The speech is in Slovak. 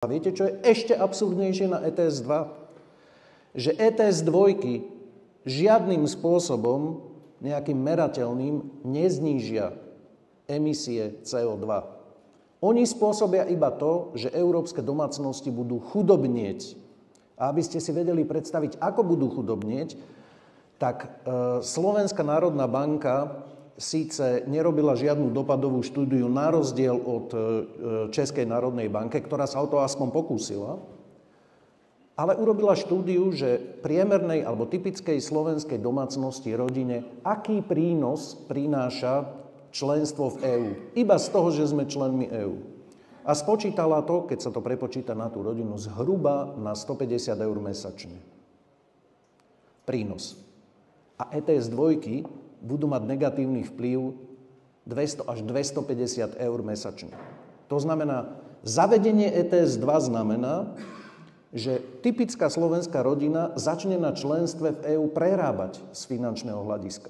A viete, čo je ešte absurdnejšie na ETS 2? Že ETS 2 žiadnym spôsobom, nejakým merateľným, neznížia emisie CO2. Oni spôsobia iba to, že európske domácnosti budú chudobnieť. A aby ste si vedeli predstaviť, ako budú chudobnieť, tak Slovenská národná banka síce nerobila žiadnu dopadovú štúdiu na rozdiel od Českej národnej banky, ktorá sa o to aspoň pokúsila, ale urobila štúdiu, že priemernej alebo typickej slovenskej domácnosti rodine, aký prínos prináša členstvo v EÚ. Iba z toho, že sme členmi EÚ. A spočítala to, keď sa to prepočíta na tú rodinu, zhruba na 150 eur mesačne. Prínos. A ETS 2 budú mať negatívny vplyv 200 až 250 eur mesačne. To znamená, zavedenie ETS 2 znamená, že typická slovenská rodina začne na členstve v EÚ prerábať z finančného hľadiska.